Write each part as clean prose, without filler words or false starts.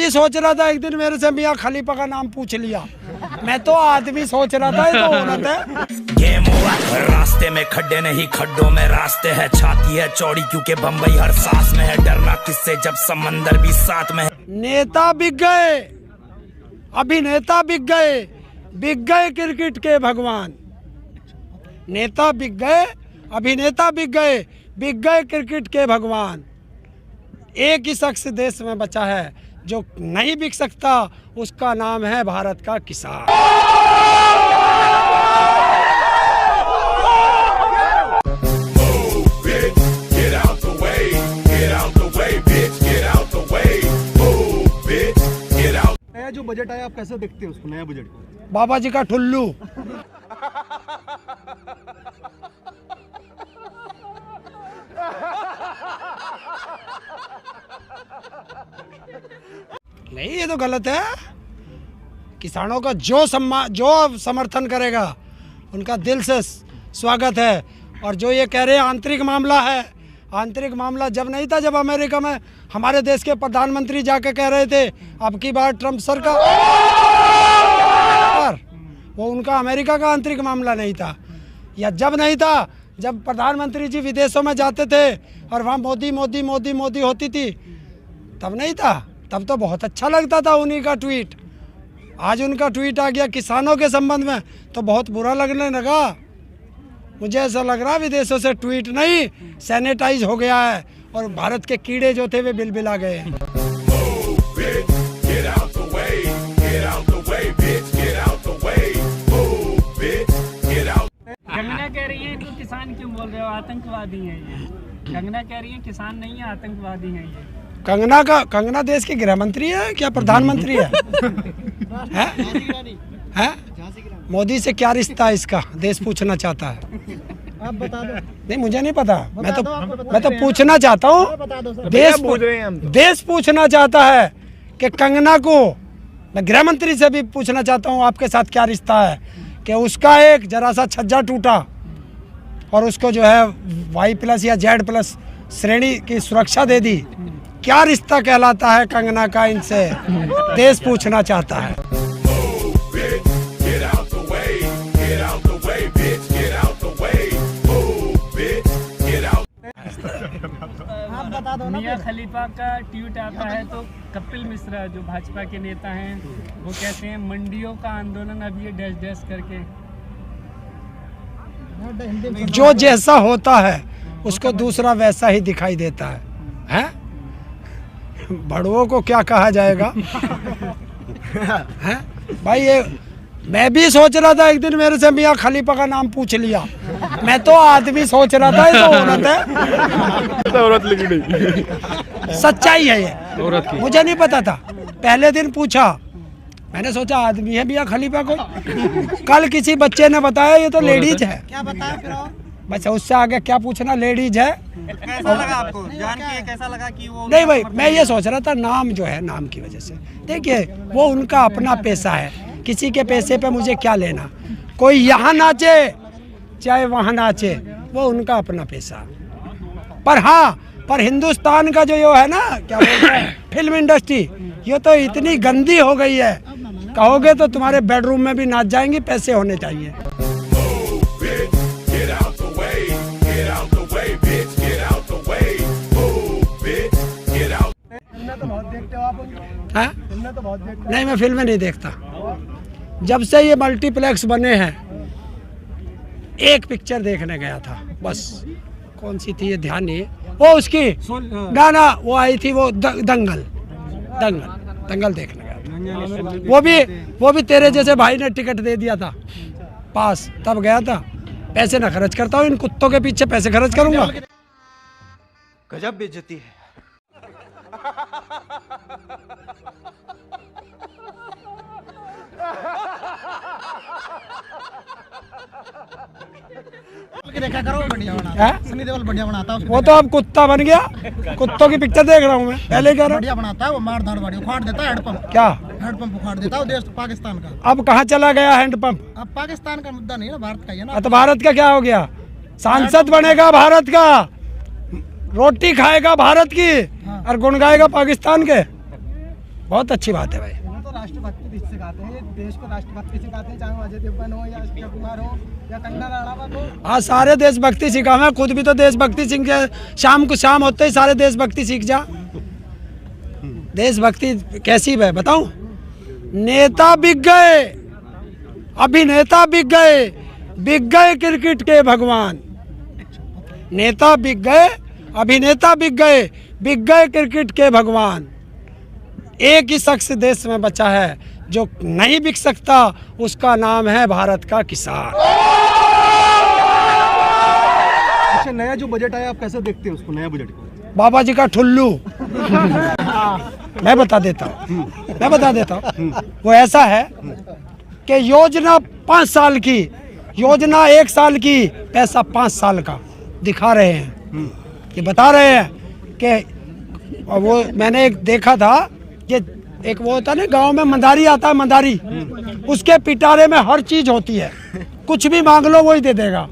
भी सोच रहा था एक दिन मेरे से मियाँ खलीफा का नाम पूछ लिया। मैं तो आदमी सोच रहा था, ये तो औरत है। गेम ओवर, रास्ते में खड्डे नहीं खड्डों में रास्ते है, छाती है चौड़ी क्योंकि बम्बई हर सांस में है, डरना किससे जब समंदर भी साथ में है। नेता बिक गए, अभिनेता बिक गए क्रिकेट के भगवान। नेता बिक गए, अभिनेता बिक गए क्रिकेट के भगवान। एक ही शख्स देश में बचा है जो नहीं बिक सकता, उसका नाम है भारत का किसान। नया जो बजट आया, आप कैसे देखते हैं उसको, नया बजट को? बाबा जी का ठुल्लू। नहीं, ये तो गलत है। किसानों का जो समर्थन करेगा उनका दिल से स्वागत है। और जो ये कह रहे हैं आंतरिक मामला है, आंतरिक मामला जब नहीं था, जब अमेरिका में हमारे देश के प्रधानमंत्री जाके कह रहे थे अब की बार ट्रम्प सरकार, वो उनका अमेरिका का आंतरिक मामला नहीं था। या जब नहीं था, जब प्रधानमंत्री जी विदेशों में जाते थे और वहाँ मोदी मोदी मोदी मोदी होती थी, तब नहीं था। तब तो बहुत अच्छा लगता था उन्हीं का ट्वीट। आज उनका ट्वीट आ गया किसानों के संबंध में तो बहुत बुरा लगने लगा। मुझे ऐसा लग रहा विदेशों से ट्वीट नहीं, सैनिटाइज हो गया है और भारत के कीड़े जो थे वे बिलबिला गए हैं। कंगना कह रही है तो किसान क्यों बोल रहे हो, आतंकवादी हैं ये। कंगना कह रही है किसान नहीं है, आतंकवादी हैं ये। कंगना देश की गृह मंत्री है क्या प्रधानमंत्री है? हैं? मोदी से क्या रिश्ता है इसका, देश पूछना चाहता है। आप बता दो। नहीं, मुझे नहीं पता। मैं तो पूछना चाहता हूँ, देश पूछना चाहता है कि कंगना को, मैं गृह मंत्री से भी पूछना चाहता हूँ आपके साथ क्या रिश्ता है कि उसका एक जरा सा छज्जा टूटा और उसको जो है Y+ या Z+ श्रेणी की सुरक्षा दे दी। क्या रिश्ता कहलाता है कंगना का इनसे, देश पूछना चाहता है। मियाँ खलीफा का ट्वीट आता है तो कपिल मिश्रा जो भाजपा के नेता हैं वो कहते हैं मंडियों का आंदोलन अब ये डैश डैश करके। जो जैसा होता है उसको दूसरा वैसा ही दिखाई देता है, हैं? बड़ुओं को क्या कहा जाएगा? हैं? भाई ये मैं भी सोच रहा था एक दिन मेरे से मियाँ खलीफा का नाम पूछ लिया। मैं तो आदमी सोच रहा था, ये तो औरत है। औरत लिखी नहीं, सच्चाई है ये, औरत की। मुझे नहीं पता था। पहले दिन पूछा, मैंने सोचा आदमी है मियाँ खलीफा को। कल किसी बच्चे ने बताया ये तो लेडीज है। क्या बताया फिर और? बस उससे आगे क्या पूछना, लेडीज है। कैसा लगा आपको जान के, कैसा लगा कि वो? नहीं भाई, मैं ये सोच रहा था नाम जो है, नाम की वजह से। देखिए वो उनका अपना पैसा है, किसी के पैसे पे मुझे क्या लेना। कोई यहाँ नाचे चाहे वहाँ नाचे, वो उनका अपना पैसा। पर हाँ, पर हिंदुस्तान का जो ये है ना, क्या बोलते हैं, फिल्म इंडस्ट्री, ये तो इतनी गंदी हो गई है, कहोगे तो तुम्हारे बेडरूम में भी नाच जाएंगी। पैसे होने चाहिए। तो बहुत देखते हो आप? हाँ? फिल्में तो बहुत देखते नहीं, मैं फिल्में नहीं देखता। जब से ये मल्टीप्लेक्स बने हैं, एक पिक्चर देखने गया था बस। कौन सी थी ये ध्यान नहीं है। वो उसकी गाना वो आई थी, वो दंगल देखने गया था। वो भी तेरे जैसे भाई ने टिकट दे दिया था पास, तब गया था। पैसे ना खर्च करता हूँ इन कुत्तों के पीछे, पैसे खर्च करूंगा। गजब बेइज्जती है। देखा करो, बढ़िया बनाता है सनी देओल, बढ़िया बनाता है। वो तो अब कुत्ता बन गया, कुत्तों की पिक्चर देख रहा हूँ मैं। पहले कह रहा हूँ बढ़िया बनाता है वो, मार धाड़ बढ़िया उखाड़ देता है। हैंडपंप क्या, हैंडपंप उखाड़ देता है देश पाकिस्तान का। अब कहाँ चला गया हैंडपंप? अब पाकिस्तान का मुद्दा नहीं है ना, भारत का ही है ना। तो भारत का क्या हो गया? सांसद बनेगा भारत का, रोटी खाएगा भारत की और गुण गाएगा पाकिस्तान के। बहुत अच्छी बात है भाई। वो तो राष्ट्रभक्ति सिखाते हैं, ये देश को राष्ट्रभक्ति सिखाते हैं, चाहे वो अजय देवगन हो या अक्षय कुमार हो या कंगना रनावत हो। हाँ, सारे देशभक्ति सीखा, मैं खुद भी तो देशभक्ति सीख के शाम को शाम होते ही सारे देशभक्ति सीख जा। देशभक्ति कैसी है बताऊं? नेता बिक गए, अभिनेता बिक गए क्रिकेट के भगवान। नेता बिक गए, अभिनेता बिक गए क्रिकेट के भगवान। एक ही शख्स देश में बचा है जो नहीं बिक सकता, उसका नाम है भारत का किसान। अच्छा, नया जो बजट आया आप कैसे देखते हैं उसको, नया बजट को? बाबा जी का ठुल्लू। मैं बता देता हूँ। वो ऐसा है कि योजना 5 साल की, योजना 1 साल की, पैसा 5 साल का दिखा रहे हैं। ये बता रहे हैं कि वो मैंने एक देखा था कि एक वो होता है ना गांव में मंदारी आता है, मंदारी, उसके पिटारे में हर चीज होती है, कुछ भी मांग लो वही दे देगा,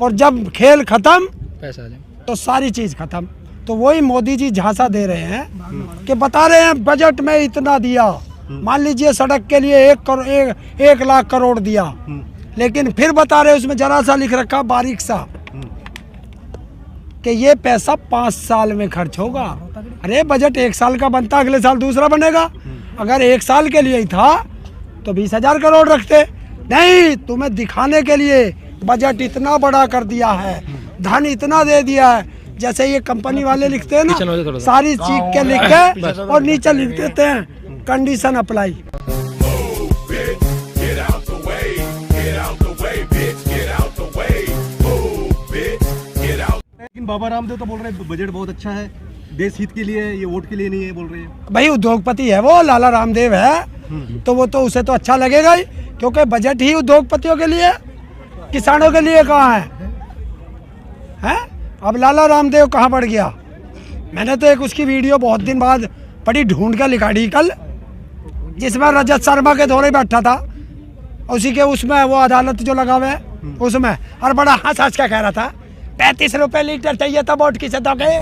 और जब खेल खत्म पैसा तो सारी चीज खत्म। तो वही मोदी जी झांसा दे रहे हैं कि बता रहे हैं बजट में इतना दिया, मान लीजिए सड़क के लिए 1 लाख करोड़ दिया, लेकिन फिर बता रहे उसमें जरा सा लिख रखा बारीक सा कि ये पैसा 5 साल में खर्च होगा। अरे बजट 1 साल का बनता, अगले साल दूसरा बनेगा। अगर 1 साल के लिए ही था तो 20,000 करोड़ रखते। नहीं, तुम्हें दिखाने के लिए बजट इतना बड़ा कर दिया है, धन इतना दे दिया है, जैसे ये कंपनी वाले लिखते हैं ना, सारी चीख के लिख के और नीचे लिख देते हैं कंडीशन अप्लाई। लेकिन बाबा रामदेव तो बोल रहे हैं बजट बहुत अच्छा है, देश हित के लिए, ये वोट के लिए नहीं है बोल रहे हैं। भाई उद्योगपति है वो, लाला रामदेव है, तो वो तो उसे तो अच्छा लगेगा ही, क्योंकि बजट ही उद्योगपतियों के लिए, किसानों के लिए कहाँ है? अब लाला रामदेव कहाँ बढ़ गया? मैंने तो एक उसकी वीडियो बहुत दिन बाद बड़ी ढूंढ कर निकाली कल, जिसमें रजत शर्मा के दौरे बैठा था, उसी के उसमें वो अदालत जो लगा हुआ है उसमें, और बड़ा हंस हंस क्या कह रहा था, 35 रुपए लीटर चाहिए था वोट की सदा के।